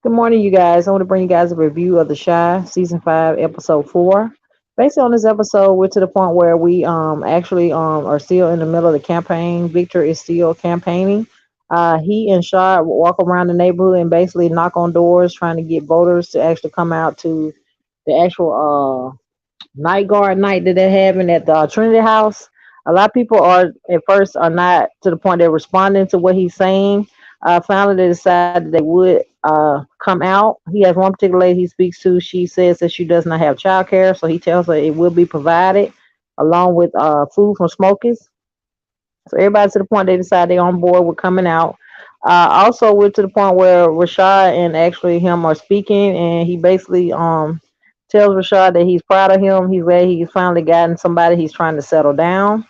Good morning, you guys. I want to bring you guys a review of The Shy, season 5, episode 4. Basically, on this episode, we're to the point where we actually are still in the middle of the campaign. Victor is still campaigning. He and Shy walk around the neighborhood and basically knock on doors, trying to get voters to actually come out to the actual night guard night that they're having at the Trinity House. A lot of people are at first are not to the point they're responding to what he's saying. Finally, they decided they would come out. He has one particular lady he speaks to. She says that she does not have child care, so he tells her it will be provided along with food from Smokies. So everybody to the point they decide they're on board with coming out. Also, we're to the point where Rashad and actually him are speaking, and he basically tells Rashad that he's proud of him. He's glad he's finally gotten somebody he's trying to settle down.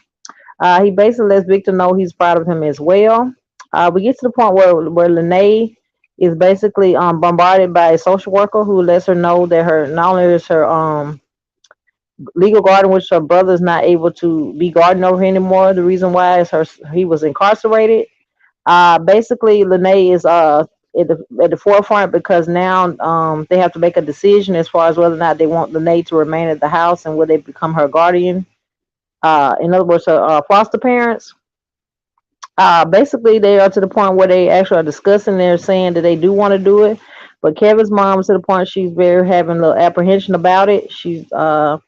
He basically lets Victor know he's proud of him as well. We get to the point where Lene is basically bombarded by a social worker who lets her know that her not only is her legal guardian, which her brother is not able to be guardian over her anymore. The reason why is her he was incarcerated. Basically, Lene is at the forefront because now they have to make a decision as far as whether or not they want Lene to remain at the house and will they become her guardian. In other words, her foster parents. Basically, they are to the point where they actually are discussing. They're saying that they do want to do it, but Kevin's mom is to the point she's very having a little apprehension about it. She's her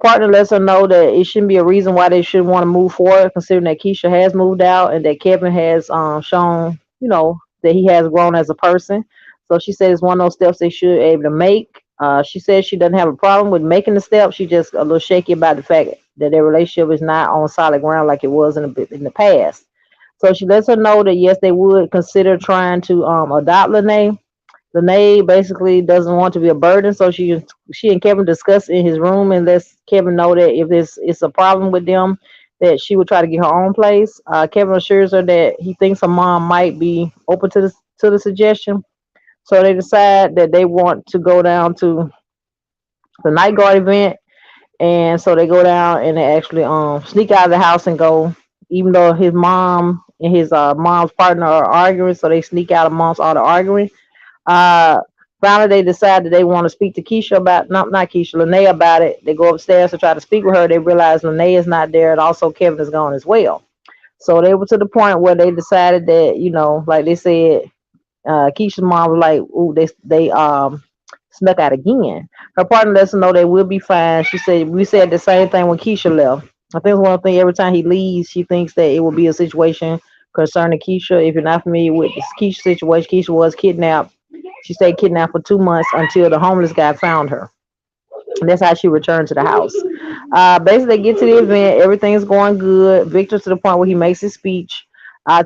partner lets her know that it shouldn't be a reason why they shouldn't want to move forward, considering that Keisha has moved out and that Kevin has shown, that he has grown as a person. So she said it's one of those steps they should be able to make. She says she doesn't have a problem with making the step. She's just a little shaky about the fact that their relationship is not on solid ground like it was in the past. So she lets her know that yes, they would consider trying to adopt Lene. Lene basically doesn't want to be a burden, so she and Kevin discuss in his room and lets Kevin know that if it's a problem with them, that she would try to get her own place. Kevin assures her that he thinks her mom might be open to the suggestion. So they decide that they want to go down to the night guard event, and so they go down and they actually sneak out of the house and go, even though his mom and his mom's partner are arguing, so they sneak out amongst all the arguing. uh, Finally, they decide that they want to speak to Keisha about not Keisha, Lene about it. They go upstairs to try to speak with her. They realize Lene is not there, and also Kevin is gone as well. So they were to the point where they decided that like they said, Keisha's mom was like, "Ooh, they snuck out again." Her partner lets her know they will be fine. She said we said the same thing when Keisha left. I think it's one thing every time he leaves, she thinks that it will be a situation concerning Keisha. If you're not familiar with the Keisha situation, Keisha was kidnapped. She stayed kidnapped for 2 months until the homeless guy found her. And that's how she returned to the house. Basically, they get to the event. Everything's going good. Victor to the point where he makes his speech.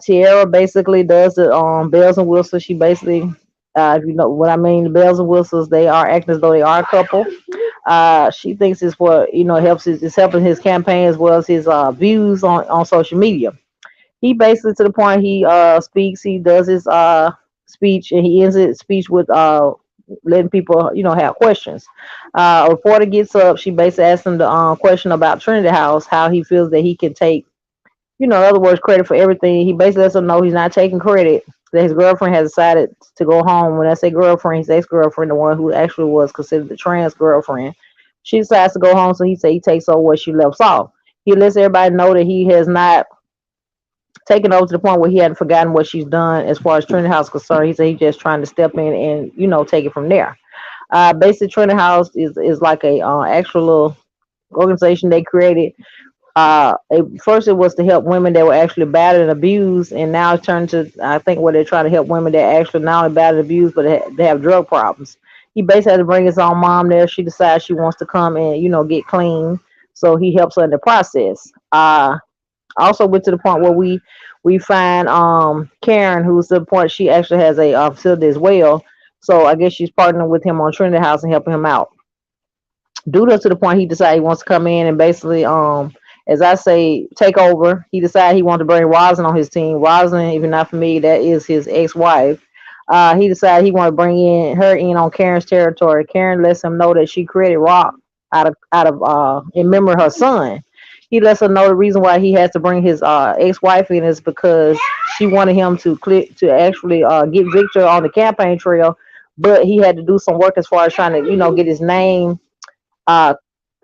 Tiara basically does the bells and whistles. She basically, if you know what I mean, the bells and whistles, they are acting as though they are a couple. She thinks it's what helps. It's helping his campaign as well as his views on social media. He basically to the point he speaks. He does his speech and he ends his speech with letting people have questions. A reporter gets up. She basically asks him the question about Trinity House, how he feels that he can take, in other words, credit for everything. He basically lets him know he's not taking credit. That his girlfriend has decided to go home. When I say girlfriend, his ex girlfriend, the one who actually was considered the trans girlfriend. She decides to go home, so he said he takes over where she left off. He lets everybody know that he has not taken over to the point where he hadn't forgotten what she's done as far as Trinity House is concerned. He said he's just trying to step in and take it from there. Basically, Trinity House is like a actual little organization they created. First, it was to help women that were actually battered and abused, and now it's turned to I think where they're trying to help women that actually not only battered and abused, but they have drug problems. He basically had to bring his own mom there. She decides she wants to come and get clean, so he helps her in the process. Also went to the point where we find Karen, who's to the point she actually has a facility as well. So I guess she's partnering with him on Trinity House and helping him out. Duda to the point he decided he wants to come in and basically as I say take over. He decided he wanted to bring Roslyn on his team. Roslyn, if you're not familiar, that is his ex-wife. He decided he wanted to bring her in on Karen's territory. Karen lets him know that she created Rock out of in memory of her son. he lets her know the reason why he has to bring his ex-wife in is because she wanted him to click to actually get Victor on the campaign trail, but he had to do some work as far as trying to get his name uh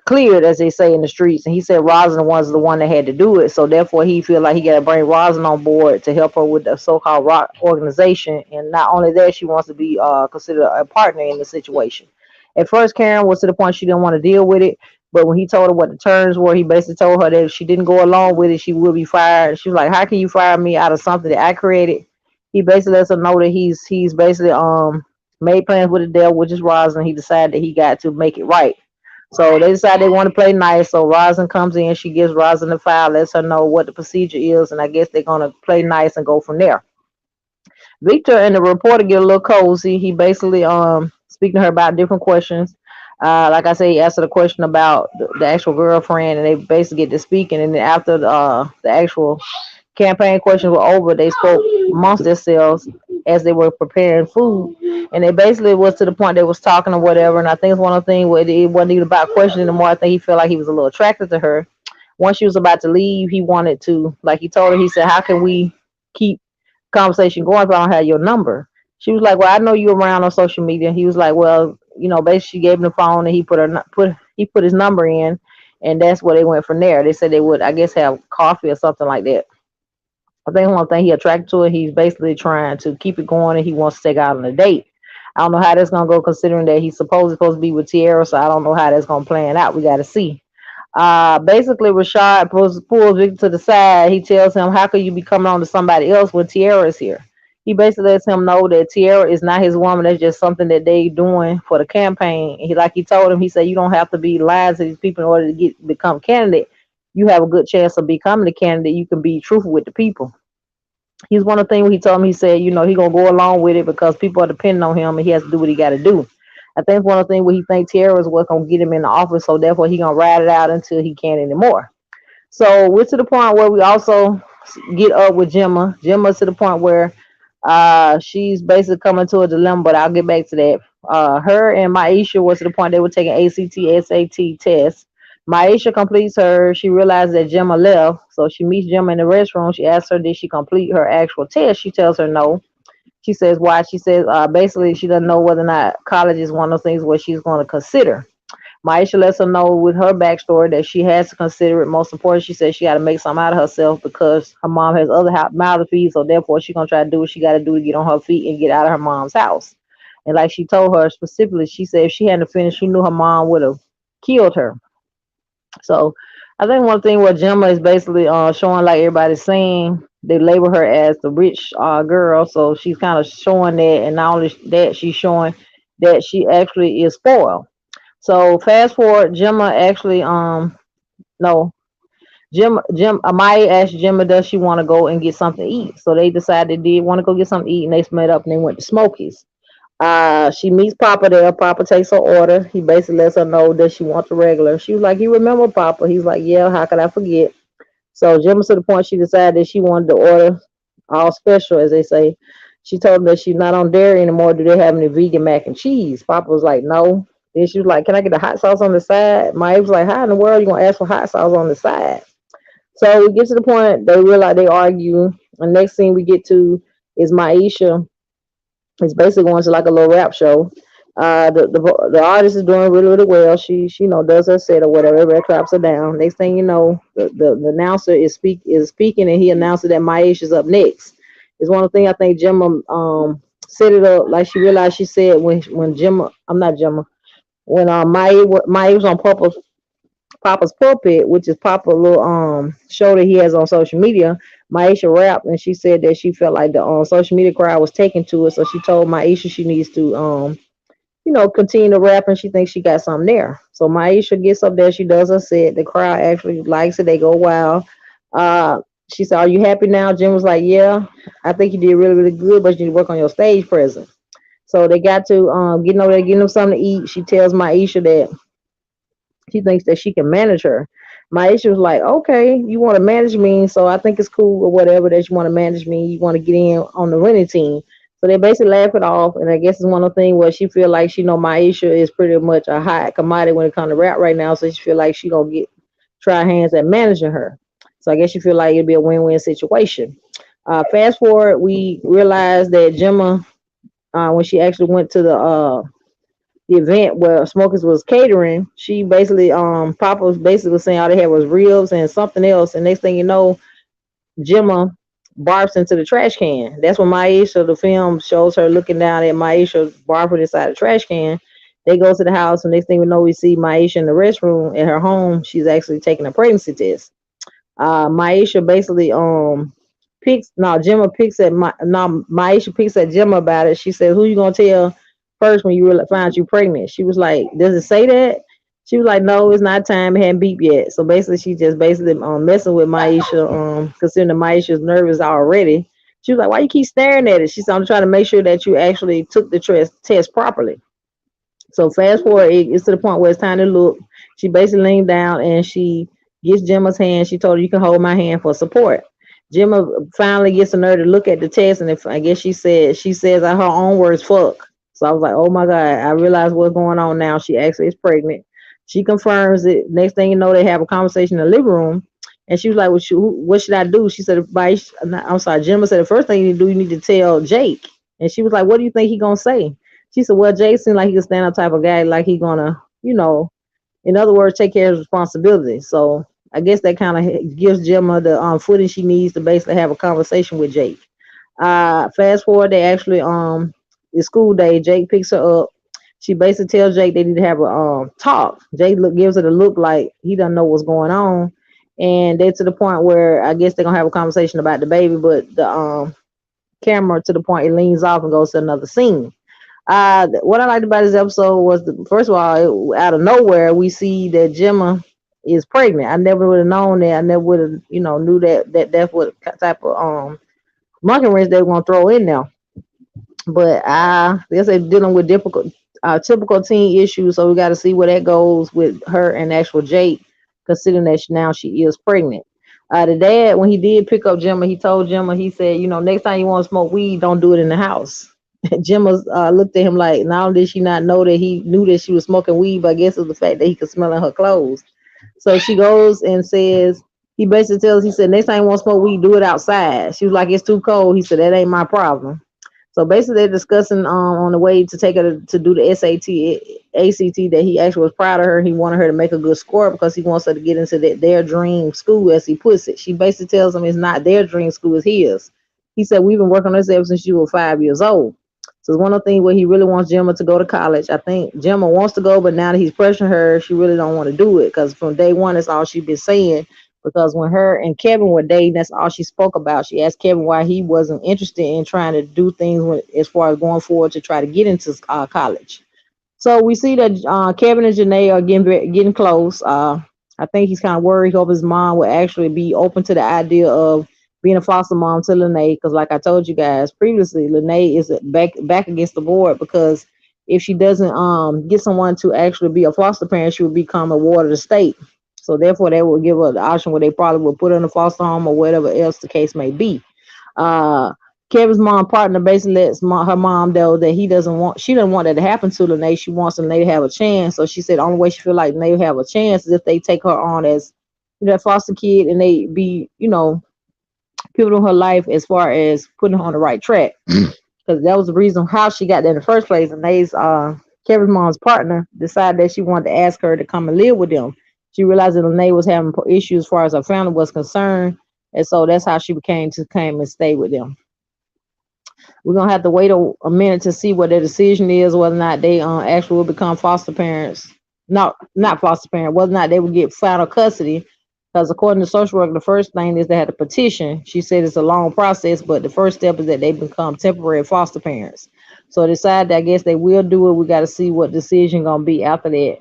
cleared, as they say in the streets. And he said Rosin was the one that had to do it. So therefore, he feel like he got to bring Rosin on board to help her with the so-called rock organization. And not only that, she wants to be considered a partner in the situation. At first, Karen was to the point she didn't want to deal with it. But when he told her what the terms were, he basically told her that if she didn't go along with it, she will be fired. She was like, "How can you fire me out of something that I created?" He basically lets her know that he's basically made plans with the devil, which is Rosin. He decided that he got to make it right. So they decide they want to play nice. So Rosin comes in, she gives Rosin the file, lets her know what the procedure is, and I guess they're gonna play nice and go from there. Victor and the reporter get a little cozy. He basically speaking to her about different questions. Like I say, he asked her a question about the actual girlfriend, and they basically get to speaking. And then after the actual campaign questions were over, they spoke amongst themselves as they were preparing food, and they basically was to the point they was talking or whatever. And I think it's one of the things where it wasn't even about questioning anymore. I think he felt like he was a little attracted to her. Once she was about to leave, he wanted to, like he told her, he said, "How can we keep conversation going if I don't have your number?" She was like, "Well, I know you around on social media." He was like, "Well, basically she gave him the phone and he put his number in, and that's where they went from there." They said they would, I guess, have coffee or something like that. I think one thing he attracted to it, he's basically trying to keep it going and he wants to take out on a date. I don't know how that's gonna go considering that he's supposed to be with Tierra, so I don't know how that's gonna plan out. We gotta see. Basically Rashad pulls Victor to the side. He tells him, "How could you be coming on to somebody else when Tierra is here?" He basically lets him know that Tierra is not his woman. That's just something that they doing for the campaign. He told him, he said, "You don't have to be lying to these people in order to become candidate. You have a good chance of becoming a candidate. You can be truthful with the people." He's one of the things he told me. He said, he gonna go along with it because people are depending on him and he has to do what he got to do. I think one of the things where he thinks Tierra is what's gonna get him in the office, so therefore he gonna ride it out until he can't anymore. So we're to the point where we also get up with Gemma. Gemma to the point where she's basically coming to a dilemma, but I'll get back to that. Her and Maisha was to the point they were taking ACT, SAT tests. Maisha completes her. She realizes that Gemma left, so she meets Gemma in the restroom. She asks her, did she complete her actual test? She tells her no. She says why. She says basically she doesn't know whether or not college is one of those things where she's going to consider. Maisha lets her know with her backstory that she has to consider it. Most important, she says she got to make something out of herself because her mom has other mouth to feed. So therefore, she's gonna try to do what she got to do to get on her feet and get out of her mom's house. And like she told her specifically, she said if she hadn't finished, she knew her mom would have killed her. So I think one thing where Gemma is basically showing, like everybody's saying, they label her as the rich girl. So she's kind of showing that, and not only that, she's showing that she actually is spoiled. So fast forward, Gemma actually no, Jim Amaya asked Gemma does she want to go and get something to eat. So they decided they did want to go get something to eat, and they met up and they went to Smokies. She meets Papa there. Papa takes her order. He basically lets her know that she wants the regular. She was like, "You remember Papa?" He's like, "Yeah, how could I forget?" So Gemma to the point she decided that she wanted to order all special, as they say. She told him that she's not on dairy anymore. Do they have any vegan mac and cheese? Papa was like, "No." Then she was like, "Can I get the hot sauce on the side?" Maya was like, "How in the world are you gonna ask for hot sauce on the side?" So we get to the point they realize they argue. And next thing we get to is Maisha is basically going to like a little rap show. The artist is doing really really well. She does her set or whatever. Everybody claps her down. Next thing you know, the announcer is speaking and he announces that Maisha is up next. It's one of the things I think Gemma set it up like she realized she said when Gemma I'm not Gemma when Maya was on Papa's pulpit, which is Papa little show that he has on social media. Maisha rapped and she said that she felt like the social media crowd was taken to it, so she told Maisha she needs to continue to rap and she thinks she got something there. So Maisha gets up there, she does her set. The crowd actually likes it. They go wild. Uh, she said, "Are you happy now?" Jim was like, "Yeah, I think you did really really good, but you need to work on your stage presence." So they got to getting over there, getting them something to eat. She tells Maisha that she thinks that she can manage her. Maisha was like, "Okay, you want to manage me, so I think it's cool or whatever that you want to manage me. You want to get in on the winning team." So they basically laugh it off, and I guess it's one of the things where she feel like she know Maisha is pretty much a hot commodity when it comes to rap right now. So she feel like she gonna try hands at managing her. So I guess you feel like it'd be a win-win situation. Fast forward, we realized that Gemma, when she actually went to the event where Smokers was catering, she basically Papa was basically saying all they had was ribs and something else, and next thing you know, Gemma barfs into the trash can. That's when Maisha, the film shows her looking down at Maisha barfing inside the trash can. They go to the house, and next thing we know, we see Maisha in the restroom at her home. She's actually taking a pregnancy test. Maisha basically picks no Gemma picks at my no Maisha picks at Gemma about it. She said, "Who you gonna tell first when you really find you pregnant?" She was like, "Does it say that?" She was like, "No, it's not time. It hadn't beep yet." So basically, she just basically messing with Maisha, considering Maisha's nervous already. She was like, "Why you keep staring at it?" She said, "I'm trying to make sure that you actually took the test properly." So fast forward, it's to the point where it's time to look. She basically leaned down and she gets Gemma's hand. She told her, "You can hold my hand for support." Gemma finally gets the nerve to look at the test, and if I guess she says out her own words, "Fuck." So I was like, "Oh my god!" I realized what's going on now. She actually is pregnant. She confirms it. Next thing you know, they have a conversation in the living room, and she was like, "What should I do?" She said, I'm sorry." Gemma said, "The first thing you need to do, you need to tell Jake." And she was like, "What do you think he gonna say?" She said, "Well, Jake seemed like he a stand up type of guy, like he gonna, in other words, take care of his responsibility." So I guess that kind of gives Gemma the footing she needs to basically have a conversation with Jake. Fast forward, they actually it's school day. Jake picks her up. She basically tells Jake they need to have a talk. Jake gives her the look like he doesn't know what's going on, and they're to the point where I guess they're gonna have a conversation about the baby, but the camera to the point it leans off and goes to another scene. What I liked about this episode was, first of all, out of nowhere, we see that Gemma is pregnant. I never would have known that. I never would have, knew that's what type of monkey wrench they were gonna throw in there. But guess they're dealing with difficult, typical teen issues, so we got to see where that goes with her and actual Jake, considering that now she is pregnant. The dad, when he did pick up Gemma, he told Gemma, he said, next time you want to smoke weed, don't do it in the house. Gemma looked at him like, not only did she not know that he knew that she was smoking weed, but I guess it was the fact that he could smell in her clothes. So she goes and says, he basically tells, he said, next time you want to smoke weed, do it outside. She was like, it's too cold. He said, that ain't my problem. So basically, they're discussing on the way to take her to do the ACT, that he actually was proud of her. He wanted her to make a good score because he wants her to get into their dream school, as he puts it. She basically tells him it's not their dream school, it's his. He said, we've been working on this ever since you were 5 years old. So it's one of the things where he really wants Gemma to go to college. I think Gemma wants to go, but now that he's pressuring her, she really don't want to do it because from day one, that's all she's been saying. Because when her and Kevin were dating, that's all she spoke about. She asked Kevin why he wasn't interested in trying to do things as far as going forward to try to get into college. So we see that Kevin and Janae are getting close. I think he's kind of worried. He hopes his mom will actually be open to the idea of being a foster mom to Lene. Because, like I told you guys previously, Lene is back against the board because if she doesn't get someone to actually be a foster parent, she will become a ward of the state. So therefore, they will give her the option where they probably will put her in a foster home or whatever else the case may be. Uh, Kevin's mom partner basically lets her mom know that she doesn't want that to happen to Lene. She wants Lene to have a chance. So she said the only way she feel like Lene will have a chance is if they take her on as foster kid and they be, pivotal in her life as far as putting her on the right track. Because that was the reason how she got there in the first place. And Kevin's mom's partner decided that she wanted to ask her to come and live with them. She realized that Lene was having issues as far as her family was concerned, and so that's how she came and stay with them. We're gonna have to wait a minute to see what their decision is, whether or not they actually will become foster parents. No, not foster parent. Whether or not they will get final custody. Because according to social work, the first thing is they had to petition. She said it's a long process, but the first step is that they become temporary foster parents. So decided, I guess they will do it. We got to see what decision gonna be after that.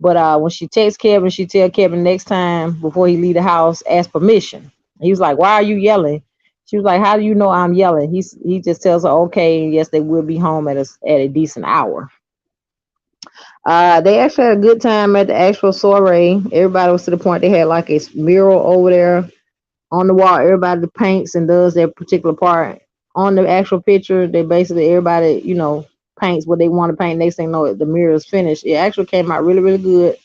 But when she texts Kevin, she tell Kevin next time before he leave the house, ask permission. He was like, "Why are you yelling?" She was like, "How do you know I'm yelling?" He just tells her, "Okay, and yes, they will be home at a decent hour." They actually had a good time at the actual soiree. Everybody was to the point they had like a mural over there on the wall. Everybody paints and does their particular part on the actual picture. They basically everybody paints what they want to paint. Next thing you know, the mirror is finished. It actually came out really really good.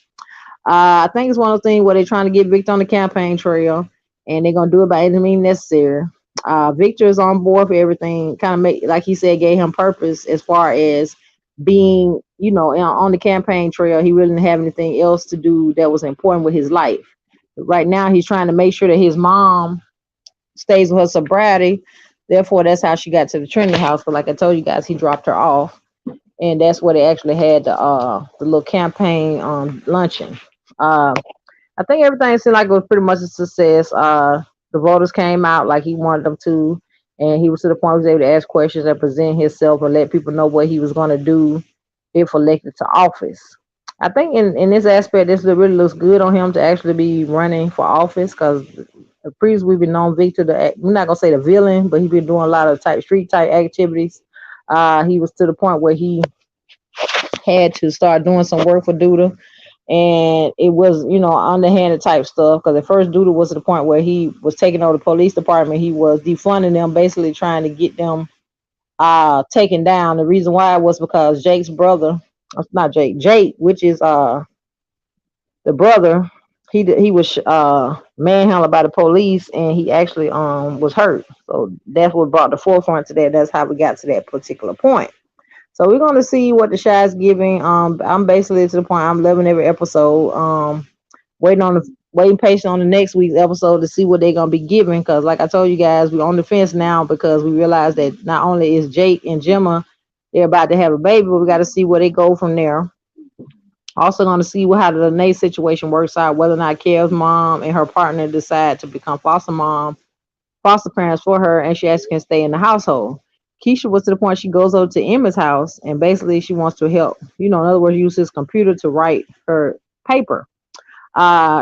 I think it's one of those things where they're trying to get Victor on the campaign trail, and they're gonna do it by any means necessary. Victor is on board for everything. Kind of make, like he said, gave him purpose as far as being, on the campaign trail. He really didn't have anything else to do that was important with his life. Right now, he's trying to make sure that his mom stays with her sobriety. Therefore, that's how she got to the Trinity house. But like I told you guys, he dropped her off, and that's where they actually had the little campaign luncheon. Uh, I think everything seemed like it was pretty much a success. The voters came out like he wanted them to, and he was to the point where he was able to ask questions and present himself and let people know what he was going to do if elected to office. I think in this aspect, this really looks good on him to actually be running for office because the previous we've been known Victor, we're not gonna say the villain, but he's been doing a lot of street type activities. He was to the point where he had to start doing some work for Duda, and it was underhanded type stuff because at first Duda was to the point where he was taking over the police department. He was defunding them, basically trying to get them taken down. The reason why was because Jake's brother, not Jake, which is the brother, he was manhandled by the police, and he actually was hurt. So that's what brought the forefront to that. That's how we got to that particular point. So we're gonna see what the Shy is giving. I'm basically to the point I'm loving every episode. Waiting patient on the next week's episode to see what they're gonna be giving. Because like I told you guys, we're on the fence now because we realize that not only is Jake and Gemma they're about to have a baby, but we got to see where they go from there. Also going to see how the Lene situation works out, whether or not Kev's mom and her partner decide to become foster parents for her, and she actually can stay in the household. Keisha was to the point she goes over to Emma's house, and basically she wants to help, in other words, use his computer to write her paper.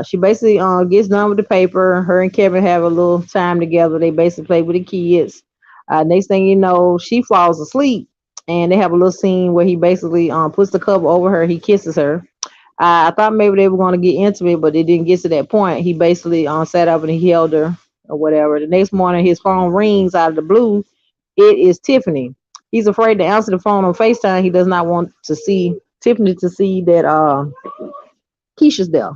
She basically gets done with the paper. Her and Kevin have a little time together. They basically play with the kids. Next thing you know, she falls asleep, and they have a little scene where he basically puts the cover over her. He kisses her. I thought maybe they were going to get intimate, but they didn't get to that point. He basically sat up and he held her or whatever. The next morning, his phone rings out of the blue. It is Tiffany. He's afraid to answer the phone on FaceTime. He does not want to see Tiffany to see that Keisha's there.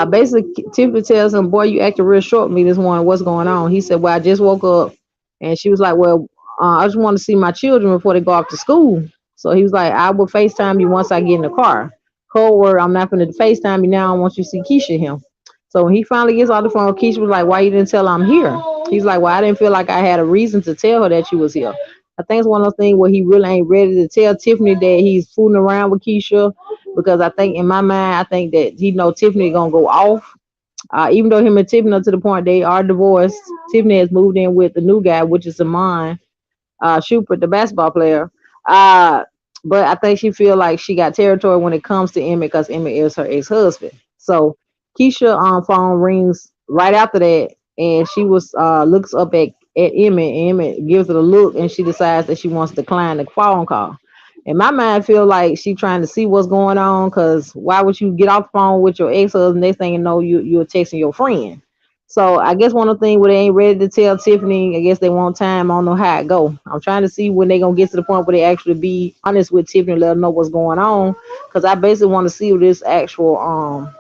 Basically, Tiffany tells him, "Boy, you acted real short with me this morning. What's going on?" He said, "Well, I just woke up," and she was like, "Well, I just want to see my children before they go off to school." So he was like, "I will FaceTime you once I get in the car." Cold word, I'm not going to FaceTime you now. I want you to see Keisha him. So when he finally gets off the phone, Keisha was like, "Why you didn't tell her I'm here?" He's like, "Well, I didn't feel like I had a reason to tell her that you was here." I think it's one of those things where he really ain't ready to tell Tiffany that he's fooling around with Keisha, because I think in my mind, I think that he know Tiffany gonna go off. Even though him and Tiffany are to the point they are divorced, Tiffany has moved in with the new guy, which is Amon Shupert, the basketball player. Uh, but I think she feel like she got territory when it comes to Emmett because Emmett is her ex-husband. So Keisha phone rings right after that, and she was looks up at Emmett, and Emmett gives it a look, and she decides that she wants to decline the phone call. In my mind, I feel like she trying to see what's going on, because why would you get off the phone with your ex-husband? Next thing you know, you're texting your friend. So I guess one of the things where they ain't ready to tell Tiffany, I guess they want time. I don't know how it go. I'm trying to see when they gonna get to the point where they actually be honest with Tiffany, let her know what's going on. Cause I basically want to see where this actual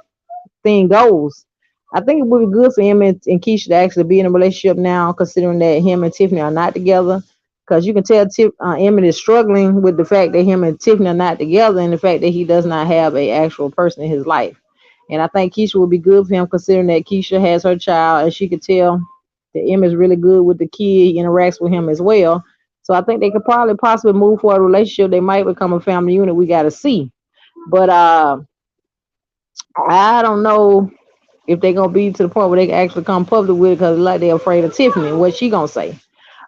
thing goes. I think it would be good for him and Keisha to actually be in a relationship now, considering that him and Tiffany are not together. Because you can tell Emmett is struggling with the fact that him and Tiffany are not together, and the fact that he does not have a actual person in his life. And I think Keisha would be good for him, considering that Keisha has her child, and she could tell that Emmett's really good with the kid. He interacts with him as well. So I think they could probably possibly move for a relationship. They might become a family unit. We got to see. But I don't know if they're gonna be to the point where they can actually come public with it, because like they're afraid of Tiffany. What she gonna say?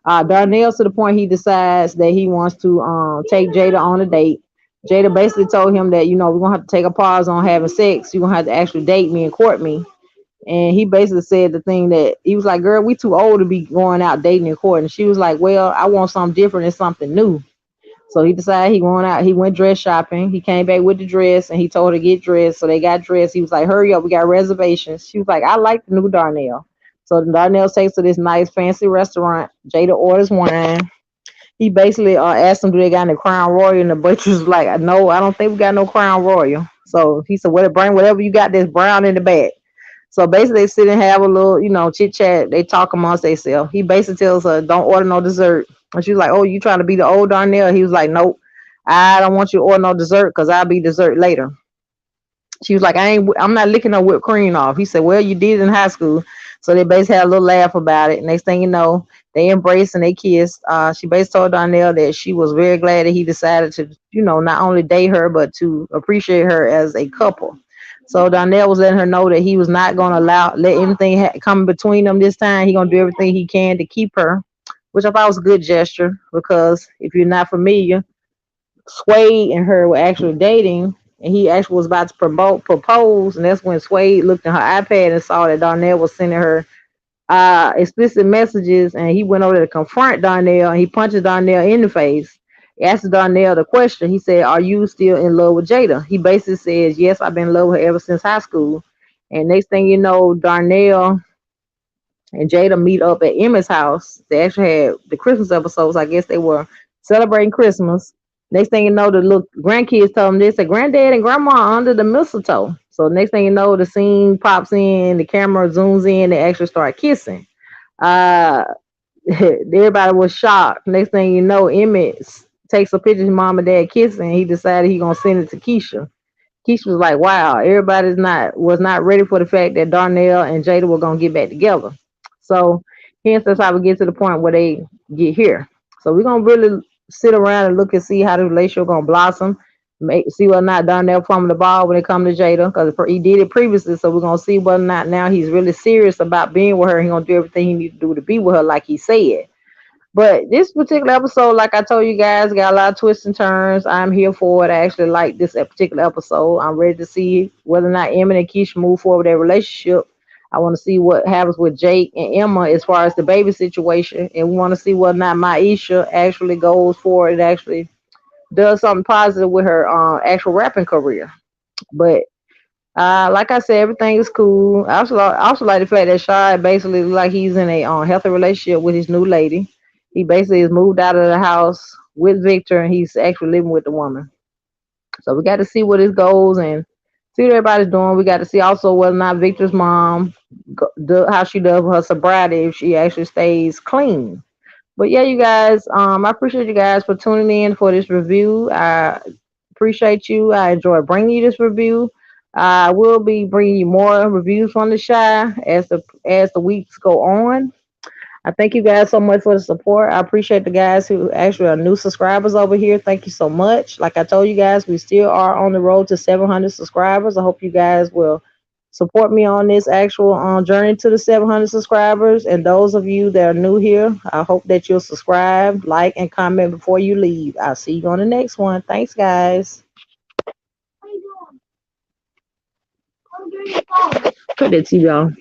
Darnell to the point he decides that he wants to take Jada on a date. Jada basically told him that we're gonna have to take a pause on having sex. You're gonna have to actually date me and court me. And he basically said the thing that he was like, "Girl, we too old to be going out dating and courting." She was like, "Well, I want something different and something new." So he decided he went out. He went dress shopping. He came back with the dress, and he told her to get dressed. So they got dressed. He was like, "Hurry up, we got reservations." She was like, "I like the new Darnell." So Darnell takes to this nice fancy restaurant. Jada orders wine. He basically asked them, "Do they got any Crown Royal?" And the butcher was like, "No, I don't think we got no Crown Royal." So he said, well, bring whatever you got that's brown in the bag. So basically, they sit and have a little, chit chat. They talk amongst themselves. He basically tells her, "Don't order no dessert." And she's like, "Oh, you trying to be the old Darnell?" He was like, "Nope, I don't want you to order no dessert because I'll be dessert later." She was like, I'm not licking no whipped cream off. He said, "Well, you did in high school." So they basically had a little laugh about it. Next thing you know, they embraced and they kissed. She basically told Darnell that she was very glad that he decided to, not only date her, but to appreciate her as a couple. So Darnell was letting her know that he was not going to let anything come between them this time. He going to do everything he can to keep her, which I thought was a good gesture because if you're not familiar, Swade and her were actually dating, and he actually was about to propose, and that's when Swade looked at her iPad and saw that Darnell was sending her explicit messages, and he went over to confront Darnell, and he punched Darnell in the face. He asked Darnell the question. He said, "Are you still in love with Jada?" He basically says, "Yes, I've been in love with her ever since high school." And next thing you know, Darnell and Jada meet up at Emma's house. They actually had the Christmas episodes. I guess they were celebrating Christmas. Next thing you know, the little grandkids told them this: "Said Granddad and Grandma are under the mistletoe." So next thing you know, the scene pops in, the camera zooms in, they actually start kissing. Uh, Everybody was shocked. Next thing you know, Emmett takes a picture of mom and dad kissing. He decided he gonna send it to Keisha. Keisha was like, "Wow, everybody's not was not ready for the fact that Darnell and Jada were gonna get back together." So hence that's how we get to the point where they get here. So we're gonna really sit around and look and see how the relationship gonna blossom. See whether or not Darnell from the ball when it comes to Jada, because he did it previously. So we're gonna see whether or not now he's really serious about being with her. He's gonna do everything he needs to do to be with her, like he said. But this particular episode, like I told you guys, got a lot of twists and turns. I'm here for it. I actually like this particular episode. I'm ready to see whether or not Emma and Keisha move forward with their relationship. I want to see what happens with Jake and Emma as far as the baby situation. And we want to see whether or not Maisha actually goes forward and actually does something positive with her actual rapping career. But like I said, everything is cool. I also like the fact that Shy basically look like he's in a healthy relationship with his new lady. He basically has moved out of the house with Victor, and he's actually living with the woman. So we got to see what it goes and see what everybody's doing. We got to see also whether or not Victor's mom, how she does with her sobriety, if she actually stays clean. But yeah, you guys, I appreciate you guys for tuning in for this review. I appreciate you. I enjoy bringing you this review. I will be bringing you more reviews from the Shy as the weeks go on. I thank you guys so much for the support. I appreciate the guys who actually are new subscribers over here. Thank you so much. Like I told you guys, we still are on the road to 700 subscribers. I hope you guys will support me on this actual journey to the 700 subscribers. And those of you that are new here, I hope that you'll subscribe, like, and comment before you leave. I'll see you on the next one. Thanks, guys. Put that TV on.